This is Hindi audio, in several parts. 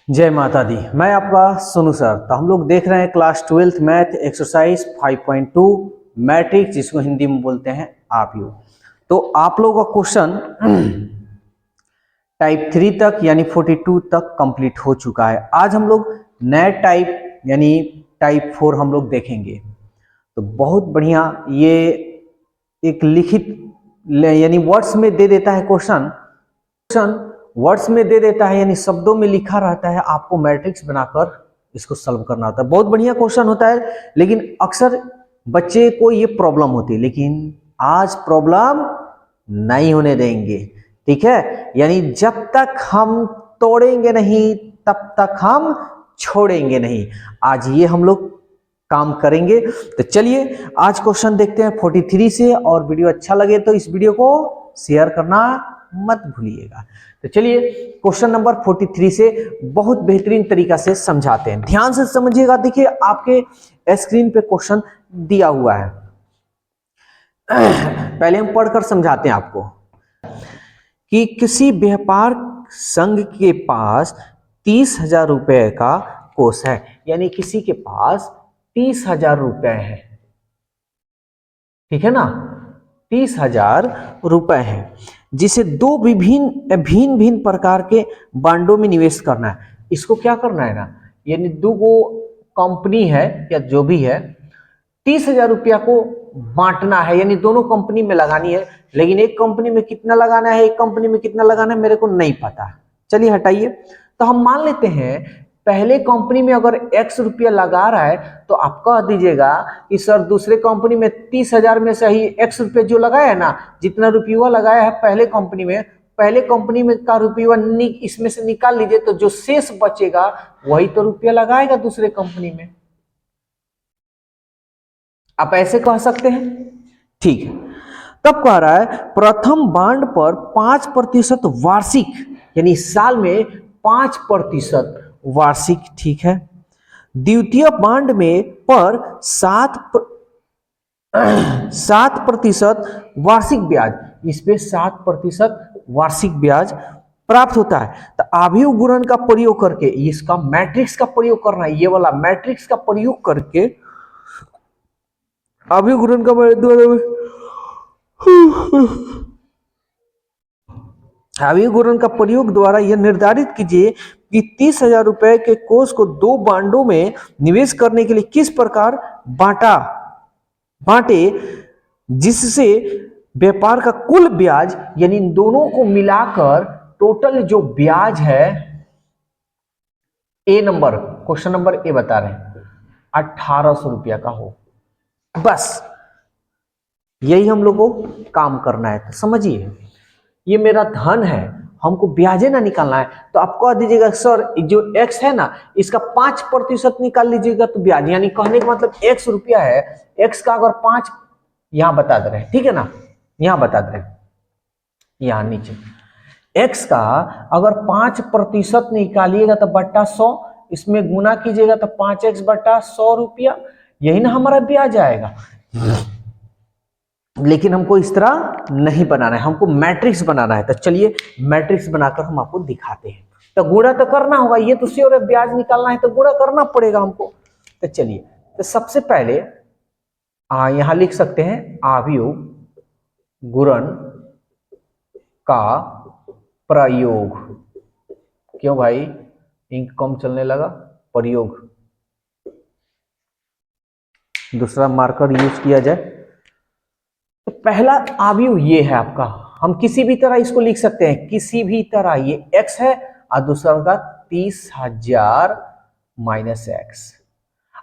जय माता दी। मैं आपका सोनू सर। तो हम लोग देख रहे हैं class 12th math exercise 5.2 matrix, जिसको हिंदी में बोलते हैं आव्यूह। तो आप लोगों का क्वेश्चन टाइप 3 तक यानी 42 तक कंप्लीट हो चुका है। आज हम लोग नए टाइप यानी टाइप 4 हम लोग देखेंगे। तो बहुत बढ़िया, ये एक लिखित यानी वर्ड्स में दे देता है क्वेश्चन वर्ड्स में दे देता है, यानी शब्दों में लिखा रहता है। आपको मैट्रिक्स बनाकर इसको सॉल्व करना होता है। बहुत बढ़िया क्वेश्चन होता है, लेकिन अक्सर बच्चे को ये प्रॉब्लम होती है। लेकिन आज प्रॉब्लम नहीं होने देंगे, ठीक है। यानी जब तक हम तोड़ेंगे नहीं तब तक हम छोड़ेंगे नहीं। आज ये हम लोग काम करेंगे। तो चलिए आज क्वेश्चन देखते हैं 43 से, और वीडियो अच्छा लगे तो इस वीडियो को शेयर करना मत भूलिएगा। तो चलिए क्वेश्चन नंबर 43 से बहुत बेहतरीन तरीका से समझाते हैं। ध्यान से समझिएगा। देखिए आपके स्क्रीन पे क्वेश्चन दिया हुआ है। पहले हम पढ़कर समझाते हैं आपको कि किसी व्यापार संघ के पास 30,000 रुपए का कोष है। यानी किसी के पास 30,000 रुपए है, ठीक है ना। 30,000 रुपए है, जिसे दो भिन्न भिन्न प्रकार के बांडों में निवेश करना है। इसको क्या करना है ना, यानी दो कंपनी है या जो भी है, 30,000 रुपया को बांटना है, यानी दोनों कंपनी में लगानी है। लेकिन एक कंपनी में कितना लगाना है, एक कंपनी में कितना लगाना है, मेरे को नहीं पता। चलिए हटाइए। तो हम मान लेते हैं पहले कंपनी में अगर x रुपया लगा रहा है, तो आप कह दीजिएगा कि सर दूसरे कंपनी में 30,000 में से ही x रुपया जो लगाया है ना, जितना रुपया लगाया है पहले कंपनी में का रुपया इसमें से निकाल लीजिए, तो जो शेष बचेगा वही तो रुपया लगाएगा दूसरे कंपनी में। आप ऐसे कह सकते हैं, ठीक है। तब कह रहा है प्रथम बांड पर 5% वार्षिक, यानी साल में 5% वार्षिक, ठीक है। द्वितीय बांड में पर 7% वार्षिक ब्याज, इस पे 7% वार्षिक ब्याज प्राप्त होता है। तो आव्यूह गुणन का प्रयोग करके, इसका मैट्रिक्स का प्रयोग करना है, ये वाला मैट्रिक्स का प्रयोग करके आव्यूह गुणन का आव्यूह गुणन का प्रयोग द्वारा यह निर्धारित कीजिए कि 30,000 रुपए के कोष को दो बांडों में निवेश करने के लिए किस प्रकार बांटे, जिससे व्यापार का कुल ब्याज, यानी इन दोनों को मिलाकर टोटल जो ब्याज है, ए नंबर क्वेश्चन नंबर ए बता रहे हैं 1,800 रुपया का हो। बस यही हम लोग को काम करना है। तो समझिए, ये मेरा धन है, हमको ब्याजे ना निकालना है। तो आप कह दीजिएगा सर जो x है ना, इसका 5% निकाल लीजिएगा तो ब्याज, यानी कहने का मतलब x रुपया है, x का अगर 5, यहां बता दे रहे हैं, ठीक है ना, यहां बता दे रहे हैं, यहां नीचे x का अगर 5% निकालिएगा तो बट्टा 100, इसमें गुना कीजिएगा तो 5x बट्टा 100 रुपया, यही ना हमारा ब्याज आएगा। लेकिन हमको इस तरह नहीं बनाना है, हमको मैट्रिक्स बनाना है। तो चलिए मैट्रिक्स बनाकर हम आपको दिखाते हैं। तो गुणा तो करना होगा, ये तो श्योर है, ब्याज निकालना है तो गुणा करना पड़ेगा हमको। तो चलिए, तो सबसे पहले यहां लिख सकते हैं आव्यूह गुणन का प्रयोग। क्यों भाई, इंक कम चलने लगा, प्रयोग दूसरा मार्कर यूज किया जाए। तो पहला आव्यूह ये है आपका, हम किसी भी तरह इसको लिख सकते हैं, किसी भी तरह। ये x है और दूसरा का 30,000 माइनस x,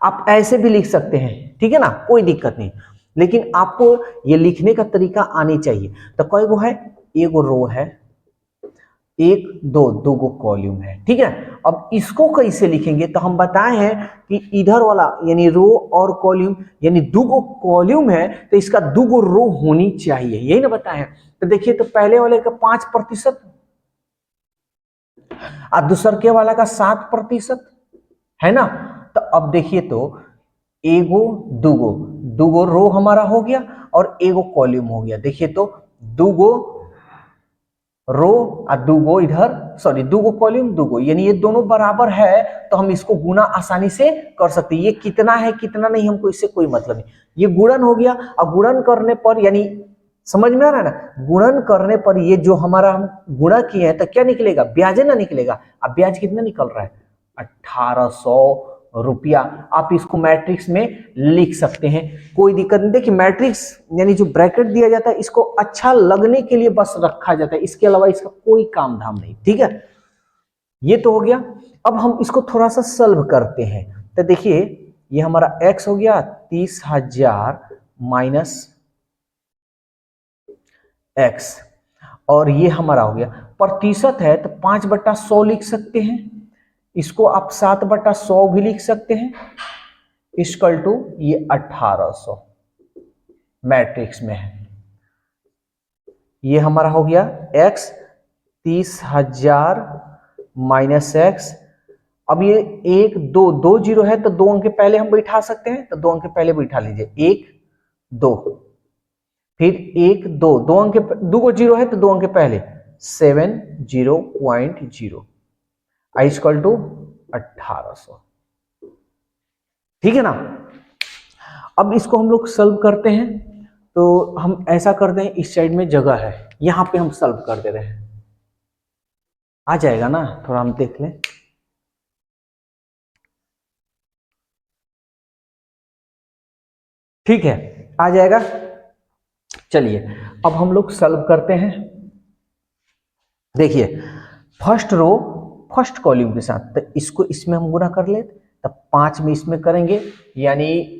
आप ऐसे भी लिख सकते हैं, ठीक है ना, कोई दिक्कत नहीं। लेकिन आपको ये लिखने का तरीका आनी चाहिए। तो कई गो है, एगो रो है, दो गो कॉलम है, ठीक है। अब इसको कैसे लिखेंगे, तो हम बताए हैं कि इधर वाला यानी रो और कॉलम, यानी दो गो कॉलम है तो इसका दो गो रो होनी चाहिए, यही ना बताए हैं। तो देखिए, तो पहले वाले का 5% और दूसरे वाला का 7% है ना। तो अब देखिए, तो एगो दूगो रो हमारा हो गया और एगो कॉलम हो गया। देखिए तो दूगो रो और दूगो इधर, सॉरी दूगो कॉलम दूगो, यानी ये दोनों बराबर है तो हम इसको गुना आसानी से कर सकते हैं। ये कितना है कितना नहीं हमको इससे कोई मतलब नहीं, ये गुणन हो गया। और गुणन करने पर यानी समझ में आ रहा है ना, गुणन करने पर ये जो हमारा हम गुणा किए हैं तो क्या निकलेगा, ब्याज ना निकलेगा। अब ब्याज कितना निकल रहा है, 1800 रुपया। आप इसको मैट्रिक्स में लिख सकते हैं, कोई दिक्कत नहीं। देखिए मैट्रिक्स यानी जो ब्रैकेट दिया जाता है इसको अच्छा लगने के लिए बस रखा जाता है, इसके अलावा इसका कोई काम धाम नहीं, ठीक है। ये तो हो गया। अब हम इसको थोड़ा सा सॉल्व करते हैं। तो देखिए ये हमारा x हो गया 30,000 माइनस x, और ये हमारा हो गया प्रतिशत है तो 5/100 लिख सकते हैं, इसको आप 7/100 भी लिख सकते हैं, इक्वल टू ये 1800 मैट्रिक्स में है। ये हमारा हो गया x 30,000 माइनस x। अब ये 1 2 2 जीरो है तो 2 अंक के पहले हम बैठा सकते हैं, तो 2 अंक के पहले बैठा लीजिए, 1 2, फिर 1 2 2 अंक के, 2 को जीरो है तो 2 अंक के पहले 70.0 इक्वल टू 1800, ठीक है ना। अब इसको हम लोग सॉल्व करते हैं, तो हम ऐसा करते हैं, इस साइड में जगह है, यहां पे हम सॉल्व कर दे रहे हैं, आ जाएगा ना, थोड़ा हम देख लें। ठीक है, आ जाएगा। चलिए अब हम लोग सॉल्व करते हैं। देखिए फर्स्ट रो फर्स्ट कॉलम के साथ, तो इसको इसमें हम गुना कर ले, तब 5 में इसमें करेंगे, यानी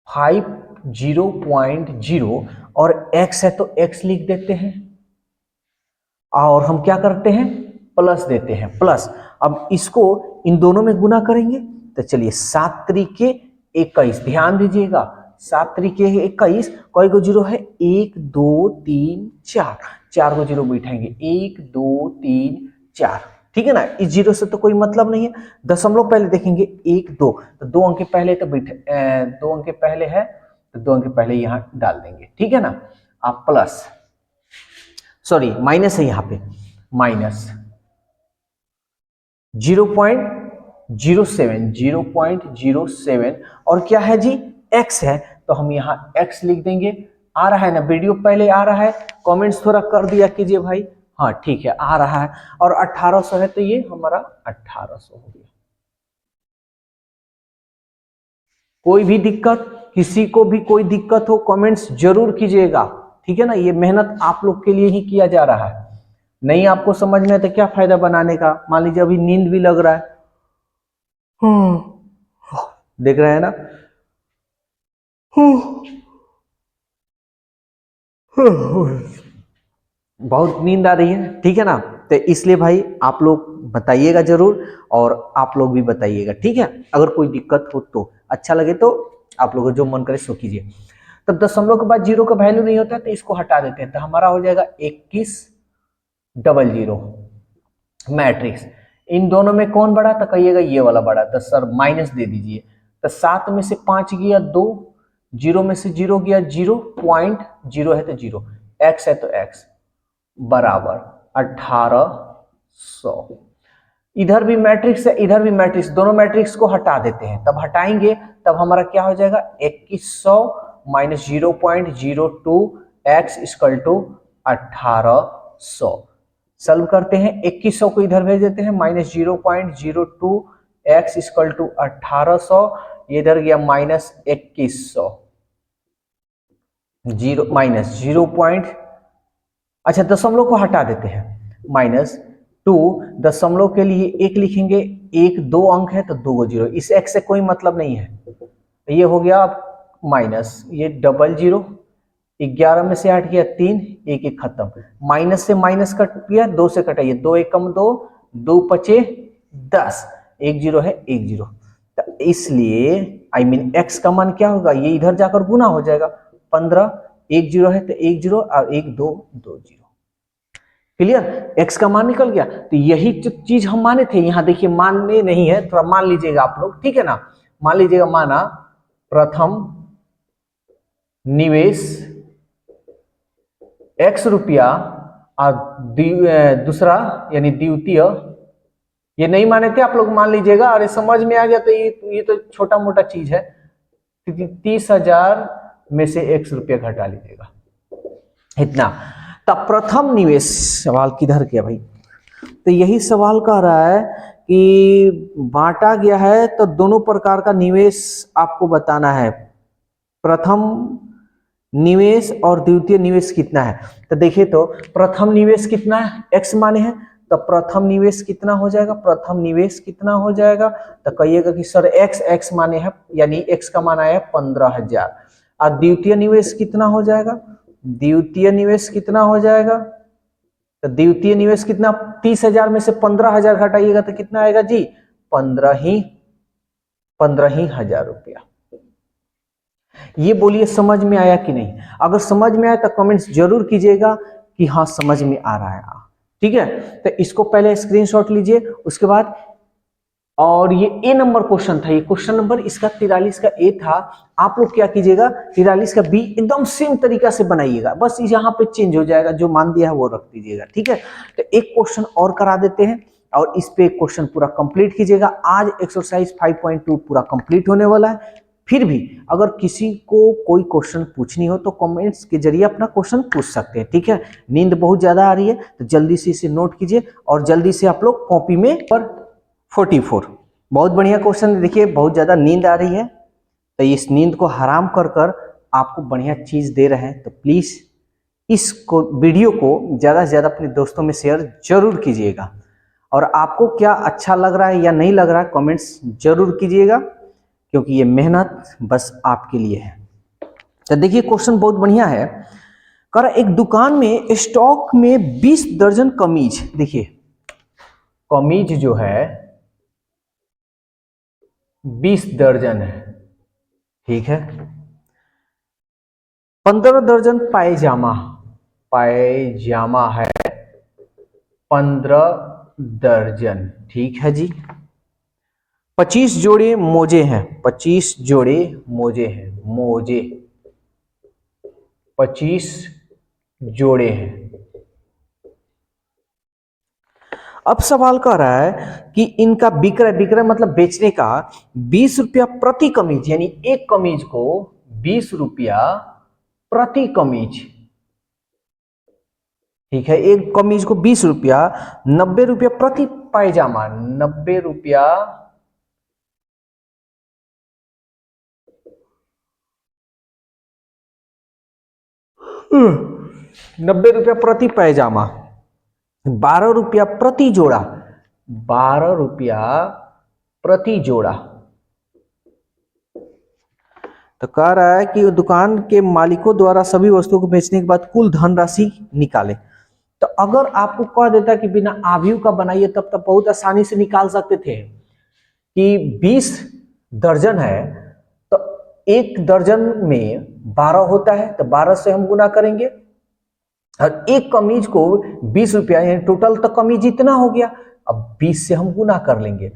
50.0 और x है तो x लिख देते हैं, और हम क्या करते हैं, प्लस देते हैं, प्लस। अब इसको इन दोनों में गुना करेंगे, तो चलिए 7 त्रिके 21, ध्यान दीजिएगा 7 त्रिके 21, कई को जीरो है, 1 2 3 4, 4 को जीरो बैठाएंगे, 1 2 3 4, ठीक है ना। इस जीरो से तो कोई मतलब नहीं है। दशमलव पहले देखेंगे 1 2, तो 2 अंक के पहले तो बैठे 2 अंक के पहले है तो 2 अंक के पहले यहां डाल देंगे, ठीक है ना। आप प्लस, सॉरी माइनस है यहाँ पे, माइनस 0.07 और क्या है जी, x है, तो हम यहाँ x लिख देंगे। आ रहा है ना वीडियो, पहले आ रहा है, कमेंट्स थोड़ा कर दिया कीजिए भाई, हाँ ठीक है आ रहा है। और 1800 है तो ये हमारा 1800 हो गया। कोई भी दिक्कत, किसी को भी कोई दिक्कत हो कमेंट्स जरूर कीजिएगा, ठीक है ना। ये मेहनत आप लोग के लिए ही किया जा रहा है, नहीं आपको समझ में है तो क्या फायदा बनाने का। मान लीजिए अभी नींद भी लग रहा है, देख रहे हैं ना, बहुत नींद आ रही है, ठीक है ना। तो इसलिए भाई आप लोग बताइएगा जरूर, और आप लोग भी बताइएगा, ठीक है। अगर कोई दिक्कत हो तो, अच्छा लगे तो आप लोगों को जो मन करे सो कीजिए। तब दशमलव के बाद जीरो का वैल्यू नहीं होता है तो इसको हटा देते हैं, तो हमारा हो जाएगा 2100 मैट्रिक्स। इन दोनों में कौन बड़ा, तो कहिएगा ये वाला बड़ा, तो सर माइनस दे दीजिए। तो 7 में से 5 गया 2, 0 में से 0 गया 0.0 है तो 0, x है तो x बराबर 1800। इधर भी मैट्रिक्स है इधर भी मैट्रिक्स, दोनों मैट्रिक्स को हटा देते हैं, तब हटाएंगे तब हमारा क्या हो जाएगा, 2100 minus 0.02 x equal to 1800। Solve करते हैं, 2100 को इधर भेज देते हैं, माइनस 0.02 x इक्वल टू 1800, ये इधर गया माइनस 2100, जीरो माइनस 0 पॉइंट, अच्छा दशमलव को हटा देते हैं, माइनस 2, दशमलव के लिए 1 लिखेंगे, 1 2 अंक है तो 2 जीरो, इस x से कोई मतलब नहीं है, ये हो गया माइनस, ये 00, 11 में से 8 गया 3, 1 1 खत्म, माइनस से माइनस कट गया, 2 से कटाइए, 2 1 कम 2, 2 पचे 10, 1 जीरो है 1 जीरो, तो इसलिए आई मीन x का मान क्या होगा, ये इधर जाकर गुना हो जाएगा, 15, 1 जीरो है तो 1 जीरो और 1 2 2 जीरो, क्लियर। x का मान निकल गया। तो यही जो चीज हम माने थे, यहां देखिए मानने नहीं है, थोड़ा मान लीजिएगा आप लोग, ठीक है ना। मान लीजिएगा माना प्रथम निवेश x रुपया और दूसरा यानी द्वितीय, ये नहीं माने थे आप लोग, मान लीजिएगा। अरे समझ में आ गया तो ये तो छोटा मोटा चीज है। 30,000 में से x रुपया घटा लीजिएगा, इतना। तब प्रथम निवेश, सवाल किधर गया भाई? तो यही सवाल कह रहा है कि बांटा गया है तो दोनों प्रकार का निवेश आपको बताना है, प्रथम निवेश और द्वितीय निवेश कितना है। तो देखिए, तो प्रथम निवेश कितना है, x माने हैं, तो प्रथम निवेश कितना हो जाएगा, प्रथम निवेश कितना हो जाएगा? तो कहिएगा कि सर x माने है, यानी x का मान आया 15,000। और द्वितीय निवेश कितना हो जाएगा? द्वितीय निवेश कितना हो जाएगा? तो द्वितीय निवेश कितना, 30,000 में से 15,000 घटाइएगा तो कितना आएगा जी? 15,000 रुपया। ये बोलिए समझ में आया कि नहीं? अगर समझ में आया तो कमेंट्स जरूर कीजिएगा कि हाँ समझ में आ रहा है, ठीक है। तो इसको पहले स्क्रीनशॉट लीजिए, उसके बाद, और ये ए नंबर क्वेश्चन था, ये क्वेश्चन नंबर इसका 43 का ए था। आप लोग क्या कीजिएगा, 43 का बी एकदम सेम तरीका से बनाइएगा, बस यहाँ पे चेंज हो जाएगा, जो मान दिया है वो रख दीजिएगा, ठीक है। तो एक क्वेश्चन और करा देते हैं और इस पे क्वेश्चन पूरा कंप्लीट कीजिएगा। आज एक्सरसाइज 5.2 पूरा कंप्लीट होने वाला है। फिर भी अगर किसी को कोई क्वेश्चन पूछनी हो तो कमेंट्स के जरिए अपना क्वेश्चन पूछ सकते हैं, ठीक है। नींद बहुत ज्यादा आ रही है तो जल्दी से इसे नोट कीजिए और जल्दी से आप लोग कॉपी में पर 44, बहुत बढ़िया क्वेश्चन। देखिए बहुत ज्यादा नींद आ रही है तो इस नींद को हराम कर कर आपको बढ़िया चीज दे रहे हैं, तो प्लीज इस वीडियो को ज्यादा से ज्यादा अपने दोस्तों में शेयर जरूर कीजिएगा। और आपको क्या अच्छा लग रहा है या नहीं लग रहा है कमेंट्स जरूर कीजिएगा, क्योंकि ये मेहनत बस आपके लिए है। तो देखिए क्वेश्चन बहुत बढ़िया है। कर एक दुकान में स्टॉक में 20 दर्जन कमीज, देखिए कमीज जो है 20 दर्जन है, ठीक है। 15 दर्जन पायजामा, पायजामा है 15 दर्जन, ठीक है जी। 25 जोड़े मोजे हैं, 25 जोड़े मोजे हैं, मोजे 25 जोड़े हैं। अब सवाल कर रहा है कि इनका विक्रय, विक्रय मतलब बेचने का 20 रुपया प्रति कमीज, यानी एक कमीज को 20 रुपया प्रति कमीज, ठीक है। एक कमीज को 20 रुपया, 90 रुपया प्रति पायजामा, 90 रुपया प्रति पायजामा, 12 रुपया प्रति जोड़ा, 12 रुपया प्रति जोड़ा। तो कह रहा है कि दुकान के मालिकों द्वारा सभी वस्तुओं को बेचने के बाद कुल धनराशि निकाले। तो अगर आपको कह देता कि बिना आव्यूह का बनाइए तब तक बहुत आसानी से निकाल सकते थे कि 20 दर्जन है तो एक दर्जन में 12 होता है, तो 12 से हम गुना करेंगे और एक कमीज को 20 रुपया, यानी टोटल तो कमीज इतना हो गया। अब 20 से हम गुना कर लेंगे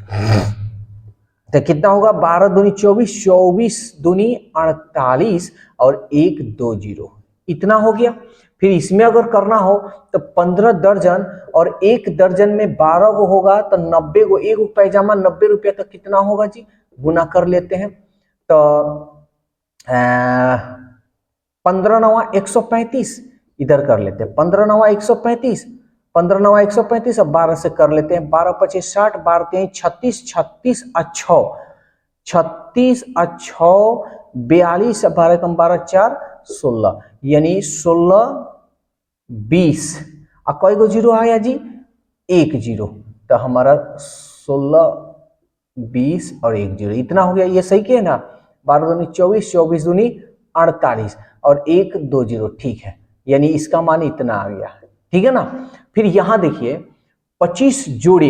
तो कितना होगा, 12 दूनी 24, 24 दूनी 48 और 1 2 0, इतना हो गया। फिर इसमें अगर करना हो तो 15 दर्जन और एक दर्जन में 12 को होगा तो 90 को, एक पैजामा 90 रुपया तक कितना होगा जी, गुना कर लेते हैं। तो 15 9 135, इधर कर लेते हैं 15 9 135, 15 9 135, अब 12 से कर लेते हैं, 12 25 60, 12 3 36, 36 अच्छो 36 अच्छो 42, 12 कम 12 4 16, यानी 16 20, और कई गो जीरो आया जी, एक जीरो, तो हमारा 16 20 और 1 जीरो, इतना हो गया। ये सही के है ना, 12 दूनी 24, 24 दूनी 48 और 1 2 जीरो, ठीक है, यानी इसका मान इतना आ गया, ठीक है ना। फिर यहां देखिए 25 जोड़े,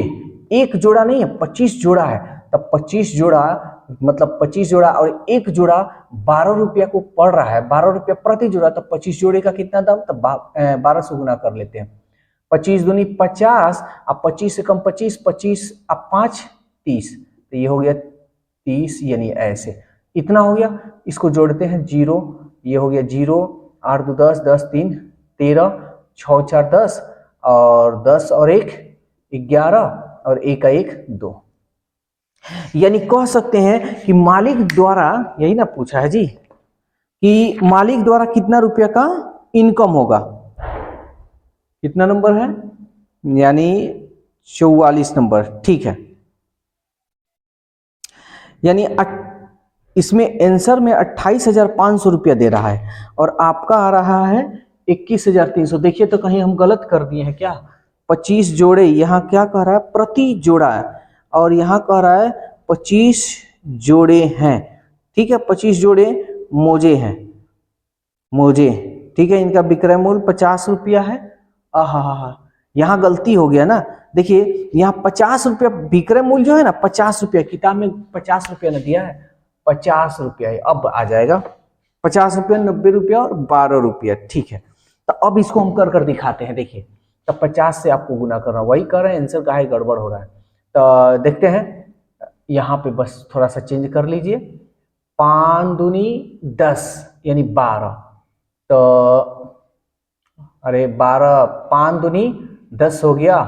एक जोड़ा नहीं है 25 जोड़ा है, तब 25 जोड़ा मतलब 25 जोड़ा और एक जोड़ा 12 रुपया को पड़ रहा है, 12 रुपया प्रति जोड़ा, तो 25 जोड़े का कितना दाम, तो 12 से गुना कर लेते हैं। 25 दूनी 50, अब 25 से कम 25, 25 अब 5 30, तो ये हो गया 30, यानी ऐसे इतना हो गया। इसको जोड़ते हैं जीरो, ये हो गया जीरो, 8 2 10, 10 3 13 6 4 10 और 10 और 1 11 और 1 का 1 2। यानी कह सकते हैं कि मालिक द्वारा, यही ना पूछा है जी, कि मालिक द्वारा कितना रुपया का इनकम होगा। कितना नंबर है, यानी 44 नंबर, ठीक है। यानी इसमें आंसर में 28,500 रुपया दे रहा है और आपका आ रहा है 21,300। देखिए तो कहीं हम गलत कर दिए हैं क्या। 25 जोड़े, यहाँ क्या कह रहा है प्रति जोड़ा है और यहाँ कह रहा है 25 जोड़े हैं, ठीक है। 25 जोड़े मोजे हैं, मोजे, ठीक है। इनका विक्रय मूल्य 50 रुपया है। आहा, यहाँ गलती हो गया ना। देखिए यहाँ 50 रुपया विक्रय मूल्य जो है ना 50 रुपया, किताब में 50 रुपया ना दिया है, 50 रुपया है। अब आ जाएगा 50 रुपया, 90 रुपया और 12 रुपया, ठीक है। तो अब इसको हम कर दिखाते हैं। देखिए तो 50 से आपको गुना करना, वही कर रहे हैं, आंसर का है गड़बड़ हो रहा है। तो देखते हैं, यहाँ पे बस थोड़ा सा चेंज कर लीजिए। 5 दूनी 10 यानी 12, तो अरे 12, 5 दूनी 10 हो गया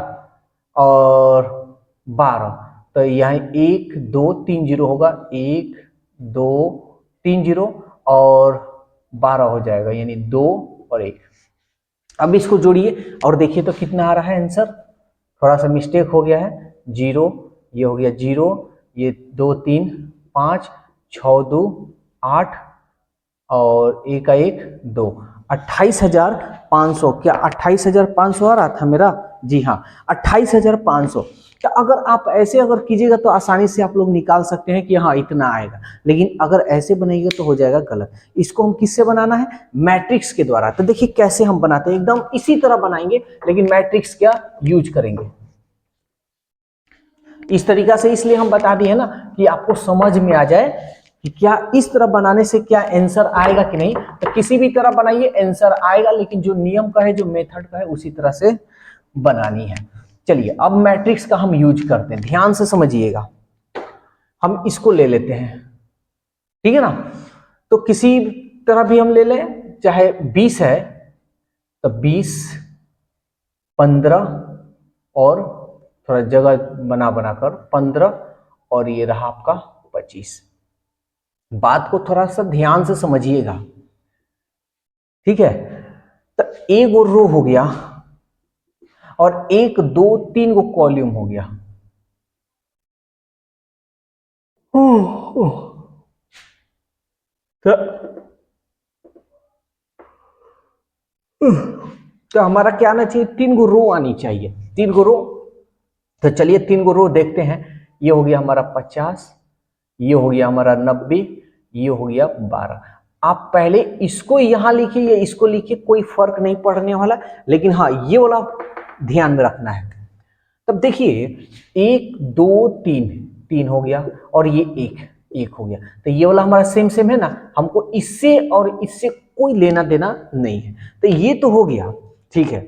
और 12, तो यहाँ 1 2 3 0 होगा, 1 2 3 0 और 12 हो जाएगा, यानी 2 और 1। अब इसको जोड़िए और देखिए तो कितना आ रहा है आंसर। थोड़ा सा मिस्टेक हो गया है, 0, ये हो गया 0, ये 2 3 5 6 2 8 और 1 का 1 2, 28,500। क्या 28,500 आ रहा था मेरा? जी हाँ, 28,500। तो अगर आप ऐसे अगर कीजिएगा तो आसानी से आप लोग निकाल सकते हैं कि हाँ इतना आएगा, लेकिन अगर ऐसे बनेगा तो हो जाएगा गलत। इसको हम किससे बनाना है? मैट्रिक्स के द्वारा। तो देखिए कैसे हम बनाते हैं, एकदम इसी तरह बनाएंगे, लेकिन मैट्रिक्स क्या यूज करेंगे इस तरीका से। इसलिए हम बता दिए ना कि आपको समझ में आ जाए कि क्या इस तरह बनाने से क्या आंसर आएगा कि नहीं। तो किसी भी तरह बनाइए आंसर आएगा, लेकिन जो नियम का है, जो मेथड का है, उसी तरह से बनानी है। चलिए अब मैट्रिक्स का हम यूज करते हैं, ध्यान से समझिएगा। हम इसको ले लेते हैं, ठीक है ना। तो किसी तरह भी हम ले लें, चाहे 20 है तो 20 15 और थोड़ा जगह बनाकर 15 और ये रहा आपका 25। बात को थोड़ा सा ध्यान से समझिएगा, ठीक है। तो एक रो हो गया और 1 2 3 गो कॉलम हो गया। तो हमारा क्या आना चाहिए? 3 गो रो आनी चाहिए, 3 गो रो। तो चलिए 3 गो रो देखते हैं। ये हो गया हमारा 50, ये हो गया हमारा 90, ये हो गया 12। आप पहले इसको यहां लिखिए या इसको लिखिए, कोई फर्क नहीं पड़ने वाला, लेकिन हाँ ये वाला ध्यान में रखना है। तब देखिए 1 2 3 3 हो गया और ये 1 हो गया, तो ये वाला हमारा सेम सेम है ना, हमको इससे और इससे कोई लेना देना नहीं है। तो ये तो हो गया, ठीक है।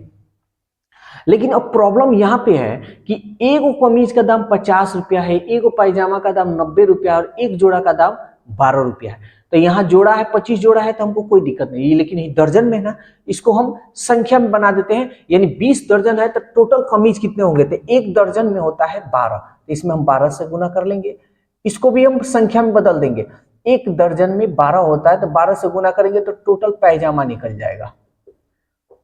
लेकिन अब प्रॉब्लम यहां पे है कि एक कमीज का दाम 50 रुपया है, एक पायजामा का दाम 90 रुपया और एक जोड़ा का दाम 12 रुपया है। तो यहाँ जोड़ा है 25 जोड़ा है तो हमको कोई दिक्कत नहीं, लेकिन ये दर्जन में है ना, इसको हम संख्या में बना देते हैं। यानी 20 दर्जन है तो टोटल कमीज कितने होंगे? तो एक दर्जन में होता है 12, तो इसमें हम 12 से गुना कर लेंगे। इसको भी हम संख्या में बदल देंगे, एक दर्जन में 12 होता है तो 12 से गुना करेंगे तो टोटल पायजामा निकल जाएगा।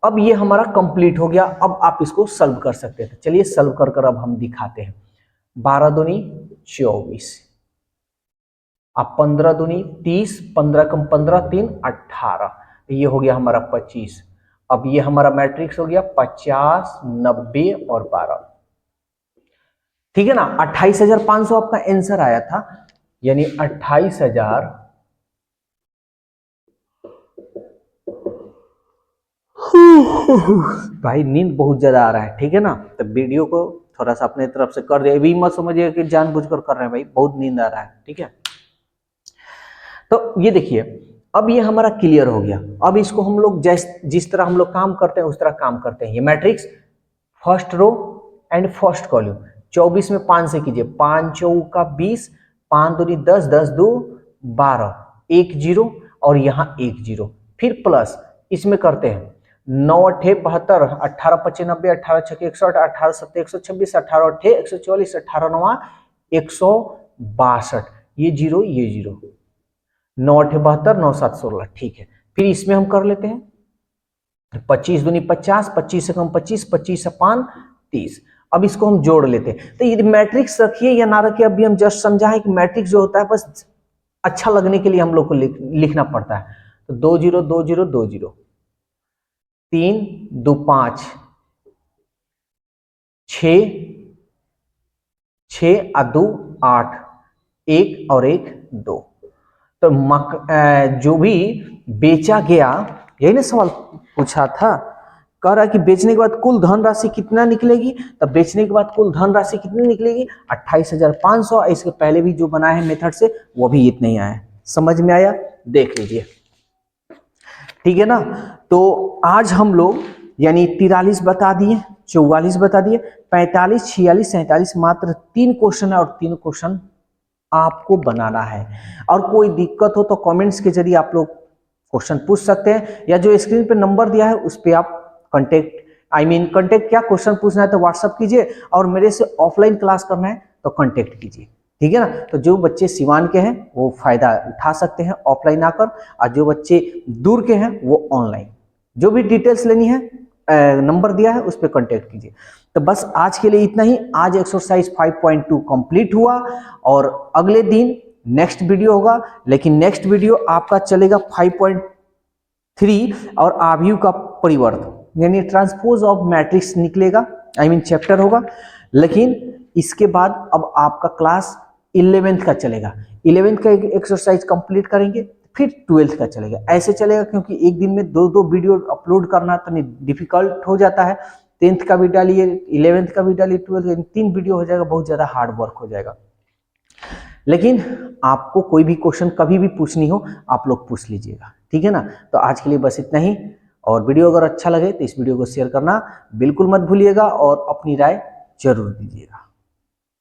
अब ये हमारा कंप्लीट हो गया। अब आप इसको सॉल्व कर सकते थे, चलिए सॉल्व कर अब हम दिखाते हैं। 12 दूनी 24, अब 15 दूनी 30, 15 कम 15 3 18, ये हो गया हमारा 25। अब ये हमारा मैट्रिक्स हो गया 50 90 और 12, ठीक है ना। 28,500 आपका आंसर आया था, यानी 28,000। भाई नींद बहुत ज्यादा आ रहा है, ठीक है ना। तो वीडियो को थोड़ा सा अपने तरफ से कर दे, अभी मत समझिए कि जानबूझकर कर रहे हैं, भाई बहुत नींद आ रहा है, ठीक है। तो ये देखिए अब ये हमारा क्लियर हो गया। अब इसको हम लोग जिस तरह हम लोग काम करते हैं उस तरह काम करते हैं। ये matrix first row and first column 24 में 5 से कीजिए, 5 चौका 20, 5 दूनी 10, 10 2 12, 1 0 और यहाँ 1 0, फिर प्लस इसमें करते हैं 9 अट्ठे 72, 18 पच्चे 90, 18 छक्के 108, 18 सत्ते 126, 18 अट्ठे 144, 18 नवा 162, ये जीरो ये जीरो, 9 अट्ठे 72, 9 7 16, ठीक है। फिर इसमें हम कर लेते हैं 25 दूनी 50, 25 से कम 25, 25 से 5 30। अब इसको हम जोड़ लेते हैं। तो ये मैट्रिक्स रखिए या ना रखिए, अभी हम जस्ट समझा है कि मैट्रिक्स जो होता है बस अच्छा लगने के लिए हम लोग को लिखना पड़ता है। तो 2 0 2 0 2 0, 3 2 5, 6 6 और 2 8, 1 और 1 2। तो जो भी बेचा गया, यही ना सवाल पूछा था, कह रहा है कि बेचने के बाद कुल धन राशि कितना निकलेगी। तब बेचने के बाद कुल धन राशि कितनी निकलेगी 28,500। इसके पहले भी जो बनाया है मेथड से वो भी इतना ही आया। समझ में आया, देख लीजिए, ठीक है ना। तो आज हम लोग यानी 43 बता दिए, 44 बता दिए, 45 46 47 मात्र 3 क्वेश्चन है और 3 क्वेश्चन आपको बनाना है। और कोई दिक्कत हो तो कमेंट्स के जरिए आप लोग क्वेश्चन पूछ सकते हैं, या जो स्क्रीन पे नंबर दिया है उस पर आप कांटेक्ट क्या क्वेश्चन पूछना है तो व्हाट्सअप कीजिए, और मेरे से ऑफलाइन क्लास करना है तो कांटेक्ट कीजिए, ठीक है ना। तो जो बच्चे सिवान के हैं वो फायदा उठा सकते हैं ऑफलाइन आकर, और जो बच्चे दूर के हैं वो ऑनलाइन। जो भी डिटेल्स लेनी है नंबर दिया है उस पर कांटेक्ट कीजिए। तो बस आज के लिए इतना ही। आज एक्सरसाइज 5.2 कंप्लीट हुआ, और अगले दिन नेक्स्ट वीडियो होगा, लेकिन नेक्स्ट वीडियो आपका चलेगा 5.3 और आव्यूह का परिवर्त यानी ट्रांसपोज ऑफ मैट्रिक्स निकलेगा, चैप्टर होगा। लेकिन इसके बाद अब आपका क्लास 11th का चलेगा, 11th का एक्सरसाइज कंप्लीट करेंगे, फिर 12th का चलेगा। ऐसे चलेगा क्योंकि एक दिन में दो वीडियो अपलोड करना तो डिफिकल्ट हो जाता है। 10th का भी डालिए, 11th का भी डालिए, 12th का, 3 वीडियो हो जाएगा, बहुत ज़्यादा हार्ड वर्क हो जाएगा। लेकिन आपको कोई भी क्वेश्चन कभी भी पूछनी हो आप लोग पूछ लीजिएगा, ठीक है ना। तो आज के लिए बस इतना ही, और वीडियो अगर अच्छा लगे तो इस वीडियो को शेयर करना बिल्कुल मत भूलिएगा, और अपनी राय जरूर दीजिएगा।